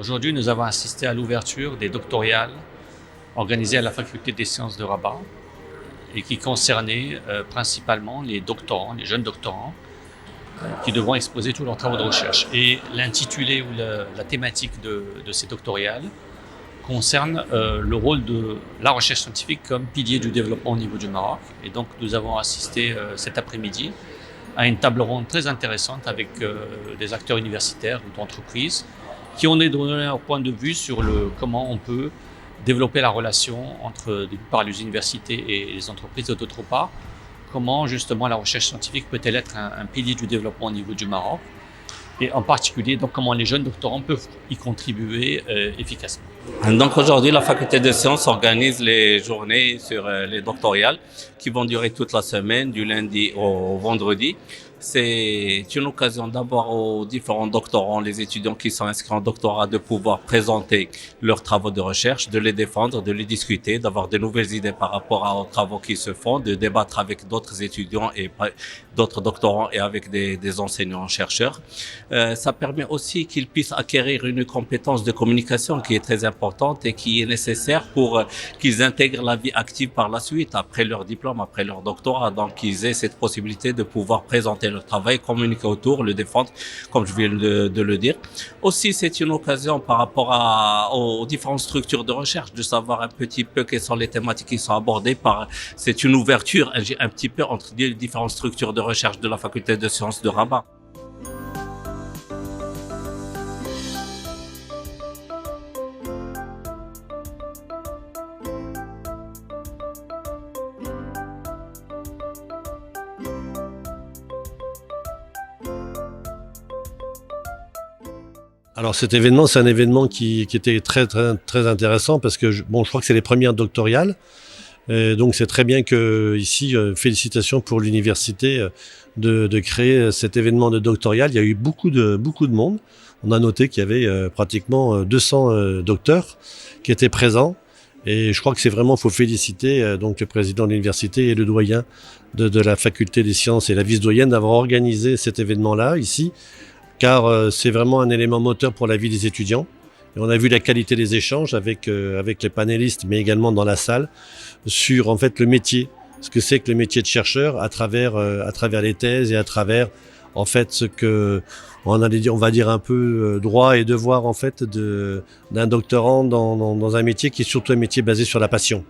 Aujourd'hui, nous avons assisté à l'ouverture des doctorales organisées à la Faculté des sciences de Rabat et qui concernaient principalement les doctorants, les jeunes doctorants, qui devront exposer tous leurs travaux de recherche. Et l'intitulé ou la thématique de ces doctorales concerne le rôle de la recherche scientifique comme pilier du développement au niveau du Maroc. Et donc, nous avons assisté cet après-midi à une table ronde très intéressante avec des acteurs universitaires ou d'entreprises qui ont donné leur point de vue sur comment on peut développer la relation entre, d'une part, les universités et les entreprises, et d'autre part, comment justement la recherche scientifique peut-elle être un pilier du développement au niveau du Maroc, et en particulier donc comment les jeunes doctorants peuvent y contribuer efficacement. Donc aujourd'hui, la faculté de sciences organise les journées sur les doctorales qui vont durer toute la semaine, du lundi au vendredi. C'est une occasion d'avoir aux différents doctorants, les étudiants qui sont inscrits en doctorat, de pouvoir présenter leurs travaux de recherche, de les défendre, de les discuter, d'avoir de nouvelles idées par rapport aux travaux qui se font, de débattre avec d'autres étudiants et d'autres doctorants et avec des enseignants-chercheurs. Ça permet aussi qu'ils puissent acquérir une compétence de communication qui est très importante et qui est nécessaire pour qu'ils intègrent la vie active par la suite, après leur diplôme, après leur doctorat. Donc, qu'ils aient cette possibilité de pouvoir présenter leur travail, communiquer autour, le défendre, comme je viens de le dire. Aussi, c'est une occasion par rapport aux différentes structures de recherche de savoir un petit peu quelles sont les thématiques qui sont abordées c'est une ouverture un petit peu entre les différentes structures de recherche de la faculté de sciences de Rabat. Alors cet événement, c'est un événement qui était très intéressant parce que je crois que c'est les premières doctorales. Donc c'est très bien que ici, félicitations pour l'université de créer cet événement de doctoral. Il y a eu beaucoup de monde. On a noté qu'il y avait pratiquement 200 docteurs qui étaient présents. Et je crois que c'est vraiment, faut féliciter donc le président de l'université et le doyen de la faculté des sciences et la vice-doyenne d'avoir organisé cet événement-là ici, car c'est vraiment un élément moteur pour la vie des étudiants. Et on a vu la qualité des échanges avec les panélistes, mais également dans la salle, sur en fait le métier, ce que c'est que le métier de chercheur à travers les thèses et à travers en fait ce que on va dire un peu droit et devoir en fait d'un doctorant dans un métier qui est surtout un métier basé sur la passion.